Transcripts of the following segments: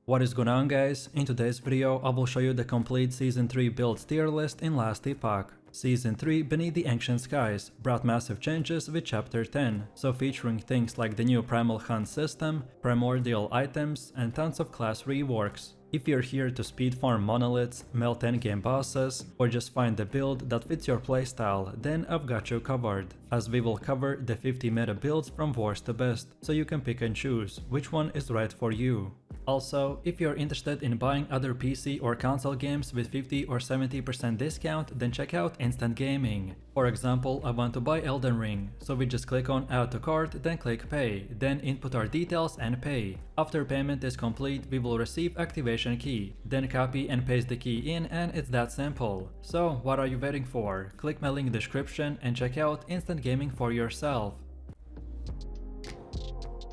What is going on, guys? In today's video I will show you the complete Season 3 builds tier list in last Epoch. Season 3 Beneath the Ancient Skies brought massive changes with Chapter 10, so featuring things like the new primal hunt system, primordial items, and tons of class reworks. If you're here to speed farm monoliths, melt endgame bosses, or just find a build that fits your playstyle, then I've got you covered, as we will cover the 50 meta builds from worst to best, so you can pick and choose which one is right for you. Also, if you're interested in buying other PC or console games with 50 or 70% discount, then check out Instant Gaming. For example, I want to buy Elden Ring, so we just click on Add to Cart, then click Pay, then input our details and pay. After payment is complete, we will receive activation key, then copy and paste the key in, and it's that simple. So what are you waiting for? Click my link description and check out Instant Gaming for yourself.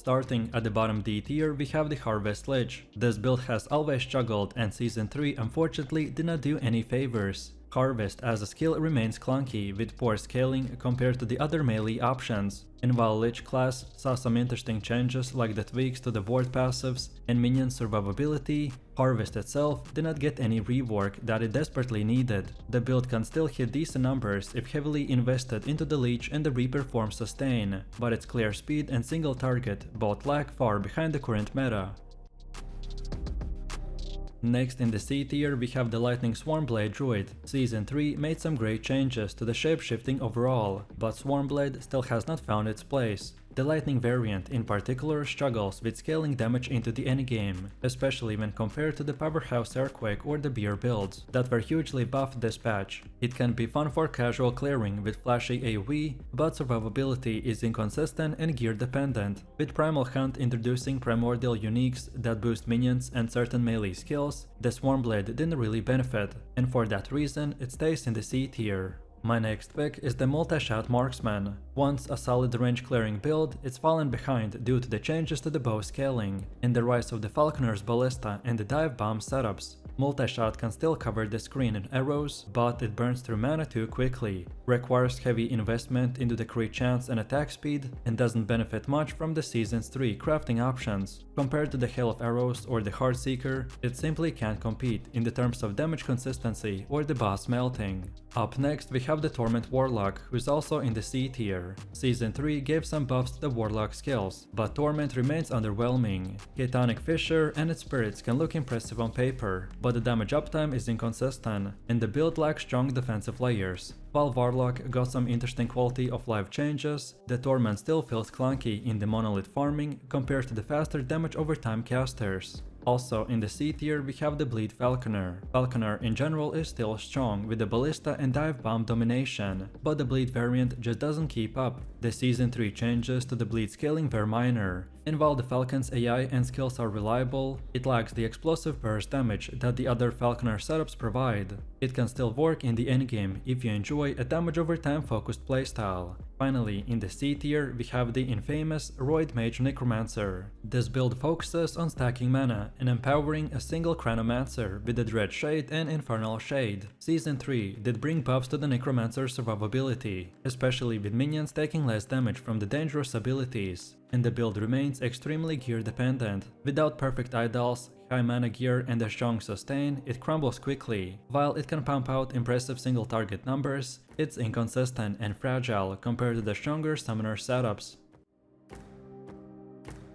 Starting at the bottom D tier, we have the Harvest Lich. This build has always struggled, and Season 3 unfortunately did not do any favors. Harvest as a skill remains clunky, with poor scaling compared to the other melee options, and while Lich class saw some interesting changes like the tweaks to the ward passives and minion survivability, Harvest itself did not get any rework that it desperately needed. The build can still hit decent numbers if heavily invested into the Lich and the Reaper form sustain, but its clear speed and single target both lag far behind the current meta. Next in the C tier we have the lightning swarmblade druid. Season 3 made some great changes to the shape-shifting overall, but swarmblade still has not found its place. The lightning variant in particular struggles with scaling damage into the endgame, especially when compared to the powerhouse earthquake or the beer builds that were hugely buffed this patch. It can be fun for casual clearing with flashy AoE, but survivability is inconsistent and gear dependent, with primal hunt introducing primordial uniques that boost minions and certain melee skills. The swarmblade didn't really benefit, and for that reason it stays in the C tier. My next pick is the Multishot marksman. Once a solid range clearing build, it's fallen behind due to the changes to the bow scaling, and the rise of the falconer's ballista and the dive bomb setups. Multishot can still cover the screen in arrows, but it burns through mana too quickly, requires heavy investment into the crit chance and attack speed, and doesn't benefit much from the Seasons 3 crafting options. Compared to the Hail of Arrows or the Heartseeker, it simply can't compete in the terms of damage consistency or the boss melting. Up next we have the Torment warlock, who is also in the C tier. Season 3 gave some buffs to the warlock skills, but Torment remains underwhelming. Ketonic Fissure and its spirits can look impressive on paper, but the damage uptime is inconsistent, and the build lacks strong defensive layers. While Warlock got some interesting quality of life changes, the Torment still feels clunky in the monolith farming compared to the faster damage over time casters. Also in the C tier we have the Bleed Falconer. Falconer in general is still strong with the ballista and dive bomb domination, but the Bleed variant just doesn't keep up. The Season 3 changes to the Bleed scaling were minor, and while the Falcon's AI and skills are reliable, it lacks the explosive burst damage that the other Falconer setups provide. It can still work in the endgame if you enjoy a damage over time focused playstyle. Finally, in the C tier we have the infamous Roid mage necromancer. This build focuses on stacking mana and empowering a single chronomancer with the Dread Shade and Infernal Shade. Season 3 did bring buffs to the necromancer's survivability, especially with minions taking less damage from the dangerous abilities, and the build remains extremely gear dependent. Without perfect idols, high mana gear and a strong sustain, it crumbles quickly. While it can pump out impressive single target numbers, it's inconsistent and fragile compared to the stronger summoner setups.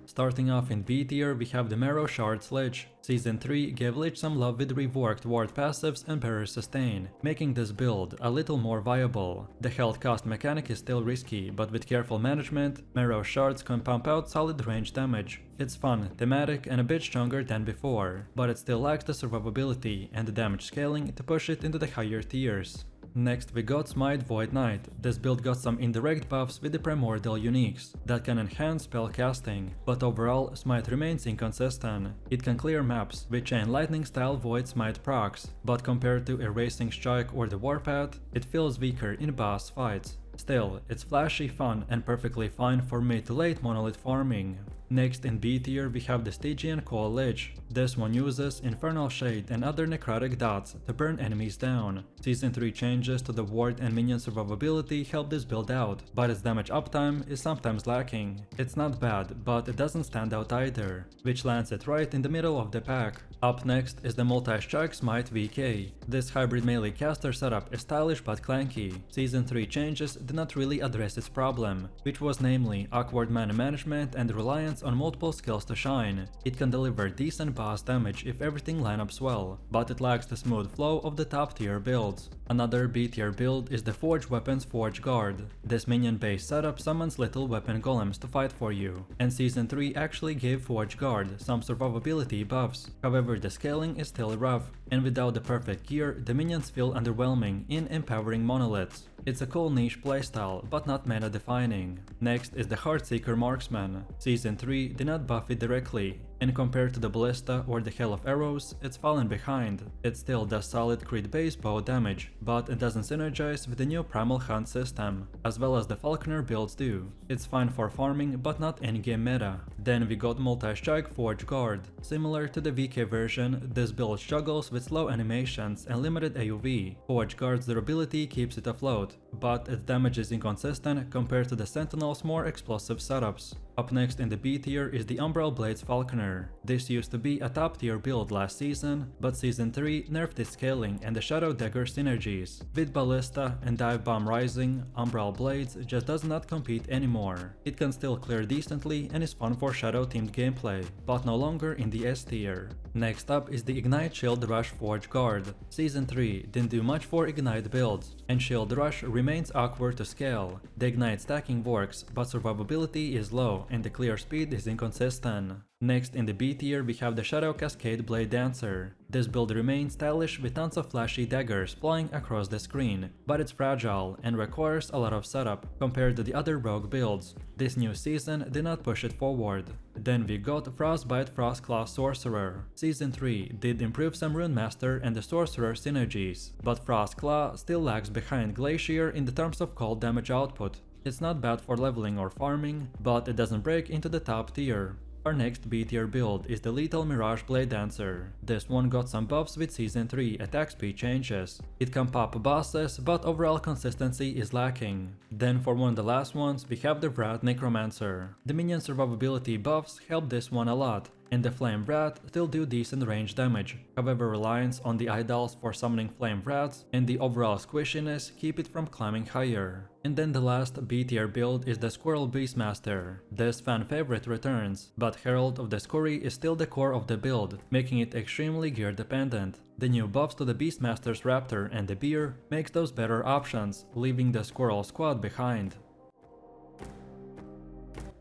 Starting off in B tier we have the Marrow shards lich. Season 3 gave lich some love with reworked ward passives and parry sustain, making this build a little more viable. The health cost mechanic is still risky, but with careful management, Marrow shards can pump out solid range damage. It's fun, thematic and a bit stronger than before, but it still lacks the survivability and the damage scaling to push it into the higher tiers. Next we got Smite Void Knight. This build got some indirect buffs with the primordial uniques that can enhance spell casting, but overall Smite remains inconsistent. It can clear maps with chain lightning style Void Smite procs, but compared to Erasing Strike or the Warpath, it feels weaker in boss fights. Still, it's flashy, fun and perfectly fine for mid to late monolith farming. Next in B tier we have the Stygian lich. This one uses Infernal Shade and other necrotic dots to burn enemies down. Season 3 changes to the ward and minion survivability help this build out, but its damage uptime is sometimes lacking. It's not bad, but it doesn't stand out either, which lands it right in the middle of the pack. Up next is the Multishot Smite VK. This hybrid melee caster setup is stylish but clanky. Season 3 changes did not really address its problem, which was namely awkward mana management and reliance on multiple skills to shine. It can deliver decent boss damage if everything lineups well, but it lacks the smooth flow of the top tier builds. Another B tier build is the Forge Weapons Forge Guard. This minion based setup summons little weapon golems to fight for you, and Season 3 actually gave Forge Guard some survivability buffs. However, the scaling is still rough, and without the perfect gear, the minions feel underwhelming in empowering monoliths. It's a cool niche playstyle, but not meta defining. Next is the Heartseeker marksman. Season 3 did not buff it directly, and compared to the ballista or the hail of arrows, it's fallen behind. It still does solid crit base bow damage, but it doesn't synergize with the new primal hunt system, as well as the falconer builds do. It's fine for farming, but not endgame meta. Then we got Multistrike Forge Guard. Similar to the VK version, this build struggles with slow animations and limited AoV. Forge Guard's durability keeps it afloat, but its damage is inconsistent compared to the Sentinel's more explosive setups. Up next in the B tier is the Umbral Blades Falconer. This used to be a top tier build last season, but Season 3 nerfed its scaling and the Shadow Dagger synergies. With Ballista and Dive Bomb Rising, Umbral Blades just does not compete anymore. It can still clear decently and is fun for shadow themed gameplay, but no longer in the S tier. Next up is the Ignite Shield Rush Forge Guard. Season 3 didn't do much for Ignite builds, and Shield Rush remains awkward to scale. The Ignite stacking works, but survivability is low and the clear speed is inconsistent. Next in the B tier we have the Shadow Cascade Bladedancer. This build remains stylish with tons of flashy daggers flying across the screen, but it's fragile and requires a lot of setup compared to the other rogue builds. This new season did not push it forward. Then we got Frostbite Frostclaw Sorcerer. Season 3 did improve some Rune Master and the Sorcerer synergies, but Frostclaw still lags behind Glacier in the terms of cold damage output. It's not bad for leveling or farming, but it doesn't break into the top tier. Our next B tier build is the Lethal Mirage Bladedancer. This one got some buffs with Season 3 attack speed changes. It can pop bosses, but overall consistency is lacking. Then for one of the last ones we have the Wraith Necromancer. The minion survivability buffs help this one a lot, and the Flame Wrath still do decent range damage. However, reliance on the idols for summoning Flame Wraths and the overall squishiness keep it from climbing higher. And then the last B tier build is the Squirrel Beastmaster. This fan favorite returns, but Herald of the Scurry is still the core of the build, making it extremely gear dependent. The new buffs to the Beastmaster's Raptor and the Bear makes those better options, leaving the Squirrel squad behind.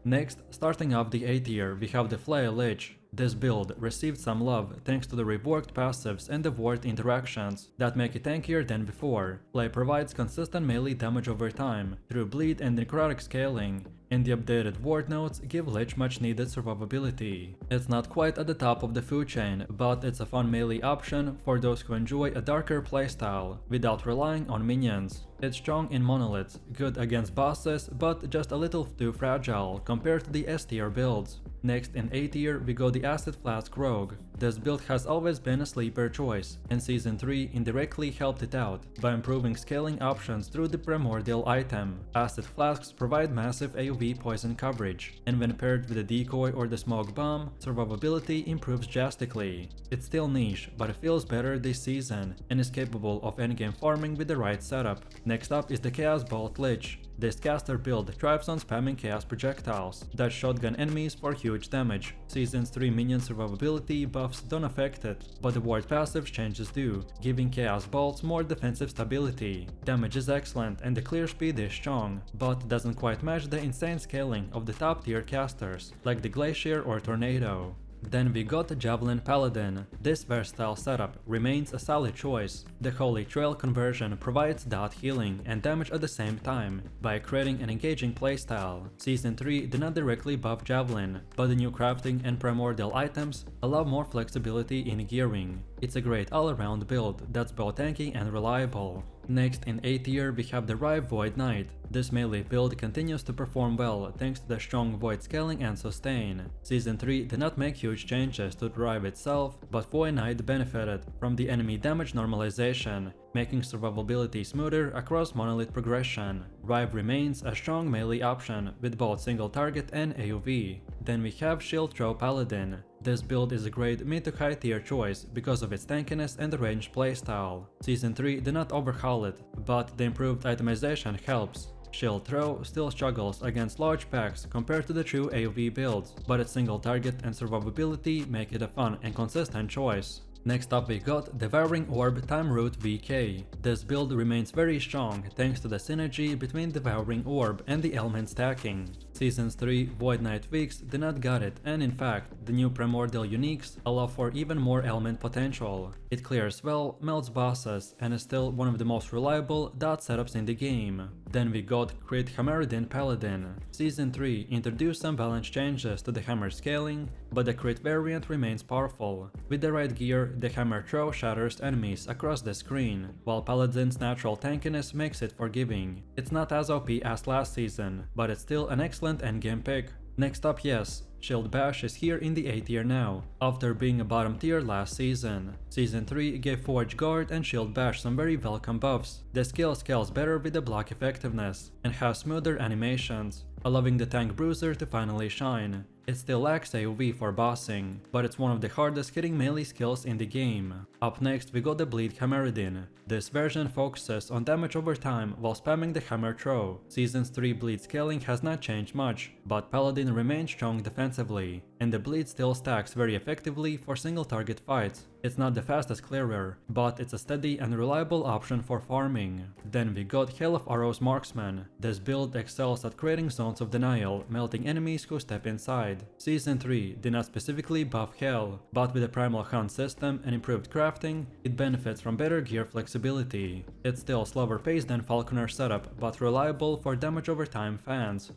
Next, starting off the A tier, we have the Flail Lich. This build received some love thanks to the reworked passives and the ward interactions that make it tankier than before. Flay provides consistent melee damage over time through bleed and necrotic scaling, and the updated ward nodes give Lich much needed survivability. It's not quite at the top of the food chain, but it's a fun melee option for those who enjoy a darker playstyle without relying on minions. It's strong in monoliths, good against bosses, but just a little too fragile compared to the S tier builds. Next in A tier we go the Acid Flask Rogue. This build has always been a sleeper choice, and Season 3 indirectly helped it out by improving scaling options through the primordial item. Acid Flasks provide massive AoV poison coverage, and when paired with a decoy or the smoke bomb, survivability improves drastically. It's still niche, but it feels better this season, and is capable of endgame farming with the right setup. Next up is the Chaos Bolt Lich. This caster build thrives on spamming chaos projectiles that shotgun enemies for huge damage. Season 3 minion survivability buffs don't affect it, but the ward passive changes do, giving chaos bolts more defensive stability. Damage is excellent and the clear speed is strong, but doesn't quite match the insane scaling of the top tier casters, like the Glacier or Tornado. Then we got the Javelin Paladin. This versatile setup remains a solid choice. The Holy Trail conversion provides dot healing and damage at the same time by creating an engaging playstyle. Season 3 did not directly buff Javelin, but the new crafting and primordial items allow more flexibility in gearing. It's a great all-around build that's both tanky and reliable. Next in A tier we have the Rive Void Knight. This melee build continues to perform well thanks to the strong Void scaling and sustain. Season 3 did not make huge changes to the Rive itself, but Void Knight benefited from the enemy damage normalization, making survivability smoother across monolith progression. Rive remains a strong melee option with both single target and AoV. Then we have Shield Throw Paladin. This build is a great mid to high tier choice because of its tankiness and the ranged playstyle. Season 3 did not overhaul it, but the improved itemization helps. Shield Throw still struggles against large packs compared to the true AoV builds, but its single target and survivability make it a fun and consistent choice. Next up we got Devouring Orb Time Root VK. This build remains very strong thanks to the synergy between Devouring Orb and the element stacking. Seasons 3 Void Knight tweaks did not got it, and in fact, the new primordial uniques allow for even more element potential. It clears well, melts bosses, and is still one of the most reliable dot setups in the game. Then we got Crit Hammerdin Paladin. Season 3 introduced some balance changes to the hammer scaling, but the crit variant remains powerful. With the right gear, the hammer throw shatters enemies across the screen, while Paladin's natural tankiness makes it forgiving. It's not as OP as last season, but it's still an excellent endgame pick. Next up, yes, Shield Bash is here in the A tier now, after being a bottom tier last season. Season 3 gave Forge Guard and Shield Bash some very welcome buffs. The skill scales better with the block effectiveness, and has smoother animations, allowing the tank bruiser to finally shine. It still lacks AoV for bossing, but it's one of the hardest hitting melee skills in the game. Up next we got the Bleed Hammerdin. This version focuses on damage over time while spamming the hammer throw. Seasons 3 bleed scaling has not changed much, but Paladin remains strong defensively, and the bleed still stacks very effectively for single target fights. It's not the fastest clearer, but it's a steady and reliable option for farming. Then we got Hail of Arrows Marksman. This build excels at creating zones of denial, melting enemies who step inside. Season 3 did not specifically buff Hail, but with a primal hunt system and improved crafting, it benefits from better gear flexibility. It's still slower paced than falconer setup, but reliable for damage over time fans.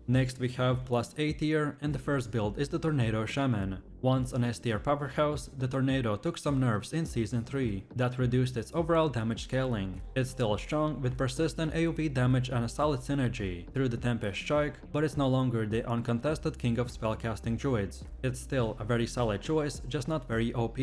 Next we have plus A tier, and the first build is the Tornado Shaman. Once an S tier powerhouse, the Tornado took some nerfs in Season 3 that reduced its overall damage scaling. It's still strong with persistent AoV damage and a solid synergy through the Tempest Strike, but it's no longer the uncontested king of spellcasting druids. It's still a very solid choice, just not very OP.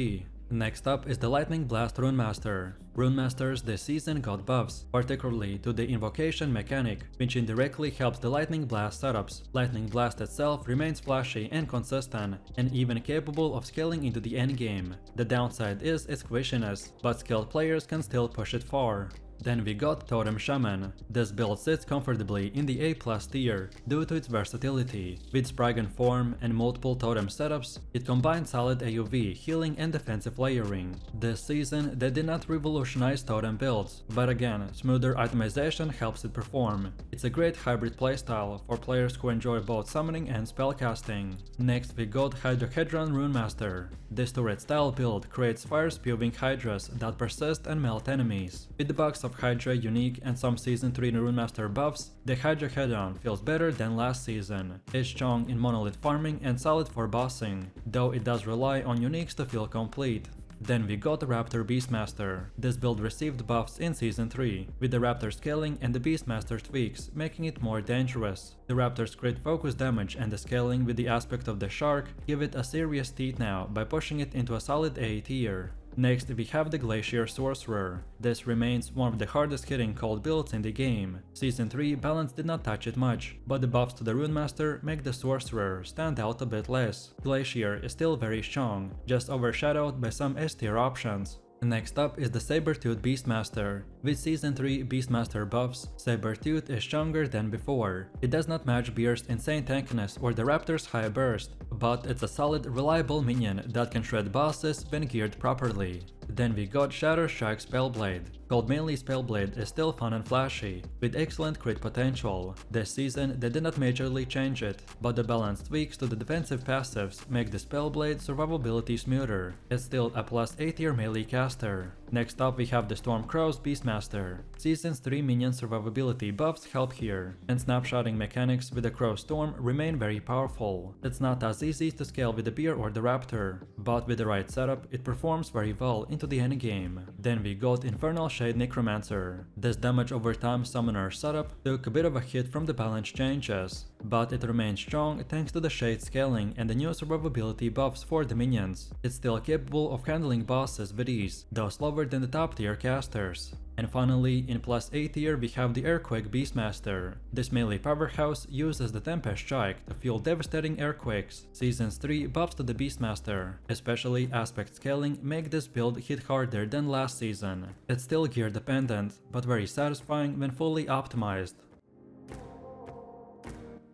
Next up is the Lightning Blast Runemaster. Runemasters this season got buffs, particularly to the invocation mechanic, which indirectly helps the Lightning Blast setups. Lightning Blast itself remains flashy and consistent, and even capable of scaling into the endgame. The downside is its squishiness, but skilled players can still push it far. Then we got Totem Shaman. This build sits comfortably in the A+ tier due to its versatility. With Spriggan form and multiple totem setups, it combines solid AoV, healing and defensive layering. This season they did not revolutionize totem builds, but again, smoother itemization helps it perform. It's a great hybrid playstyle for players who enjoy both summoning and spellcasting. Next we got Hydrohedron Runemaster. This turret style build creates fire-spewing hydras that persist and melt enemies. With the box of Hydra unique and some Season 3 Runemaster buffs, the Hydrohedron feels better than last season. It's strong in monolith farming and solid for bossing, though it does rely on uniques to feel complete. Then we got the Raptor Beastmaster. This build received buffs in Season 3, with the Raptor scaling and the Beastmaster tweaks, making it more dangerous. The Raptor's crit focus damage and the scaling with the aspect of the shark give it a serious teeth now by pushing it into a solid A tier. Next we have the Glacier Sorcerer. This remains one of the hardest hitting cold builds in the game. Season 3 balance did not touch it much, but the buffs to the Runemaster make the Sorcerer stand out a bit less. Glacier is still very strong, just overshadowed by some S tier options. Next up is the Sabertooth Beastmaster. With Season 3 Beastmaster buffs, Sabertooth is stronger than before. It does not match Beer's insane tankiness or the Raptor's high burst, but it's a solid, reliable minion that can shred bosses when geared properly. Then we got Shatter Strike Spellblade. Called mainly Spellblade is still fun and flashy, with excellent crit potential. This season they did not majorly change it, but the balanced tweaks to the defensive passives make the Spellblade survivability smoother. It's still a plus A tier melee caster. Next up we have the Stormcrow's Beastmaster. Season's 3 minion survivability buffs help here, and snapshotting mechanics with the Crow Storm remain very powerful. It's not as easy to scale with the Bear or the Raptor, but with the right setup it performs very well into the endgame. Then we got Infernal Shade Necromancer. This damage over time summoner setup took a bit of a hit from the balance changes, but it remains strong thanks to the Shade scaling and the new survivability buffs for the minions. It's still capable of handling bosses with ease, though slower than the top tier casters. And finally, in plus A tier we have the Earthquake Beastmaster. This melee powerhouse uses the Tempest Strike to fuel devastating earthquakes. Season's 3 buffs to the Beastmaster, especially aspect scaling, make this build hit harder than last season. It's still gear dependent, but very satisfying when fully optimized.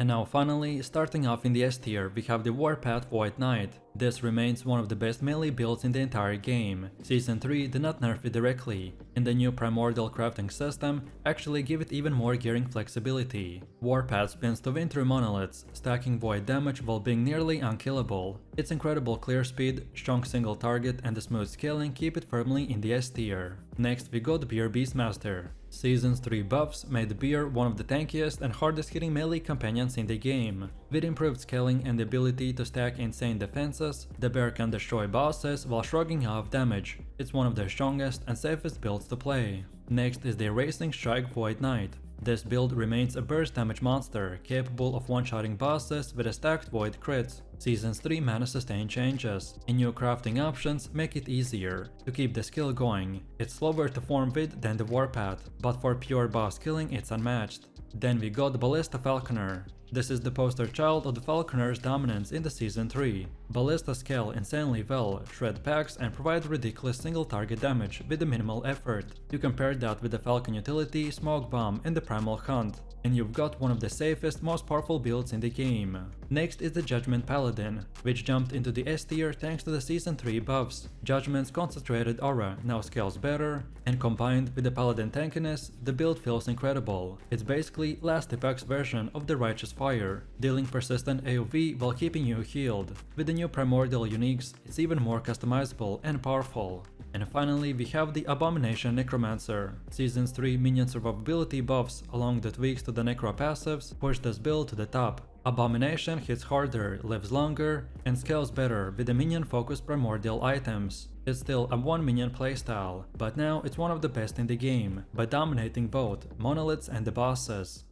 And now finally, starting off in the S tier, we have the Warpath Void Knight. This remains one of the best melee builds in the entire game. Season 3 did not nerf it directly, and the new primordial crafting system actually give it even more gearing flexibility. Warpath spins to win through monoliths, stacking void damage while being nearly unkillable. Its incredible clear speed, strong single target and the smooth scaling keep it firmly in the S tier. Next we got the Bear Beastmaster. Season's 3 buffs made the Bear one of the tankiest and hardest hitting melee companions in the game. With improved scaling and the ability to stack insane defenses, the Bear can destroy bosses while shrugging off damage. It's one of the strongest and safest builds to play. Next is the Racing Strike Void Knight. This build remains a burst damage monster, capable of one-shotting bosses with a stacked void crits. Season's 3 mana sustain changes and new crafting options make it easier to keep the skill going. It's slower to form with than the Warpath, but for pure boss killing it's unmatched. Then we got the Ballista Falconer. This is the poster child of the Falconer's dominance in the Season 3. Ballista scale insanely well, shred packs and provide ridiculous single target damage with a minimal effort. You compare that with the Falcon utility, Smoke Bomb and the Primal Hunt, and you've got one of the safest, most powerful builds in the game. Next is the Judgment Paladin, which jumped into the S tier thanks to the Season 3 buffs. Judgment's concentrated aura now scales better, and combined with the Paladin tankiness, the build feels incredible. It's basically last Epoch's version of the Righteous Fire, dealing persistent AoV while keeping you healed. With the new primordial uniques, it's even more customizable and powerful. And finally we have the Abomination Necromancer. Season's 3 minion survivability buffs along the tweaks to the necro passives push this build to the top. Abomination hits harder, lives longer, and scales better with the minion focused primordial items. It's still a 1 minion playstyle, but now it's one of the best in the game by dominating both monoliths and the bosses.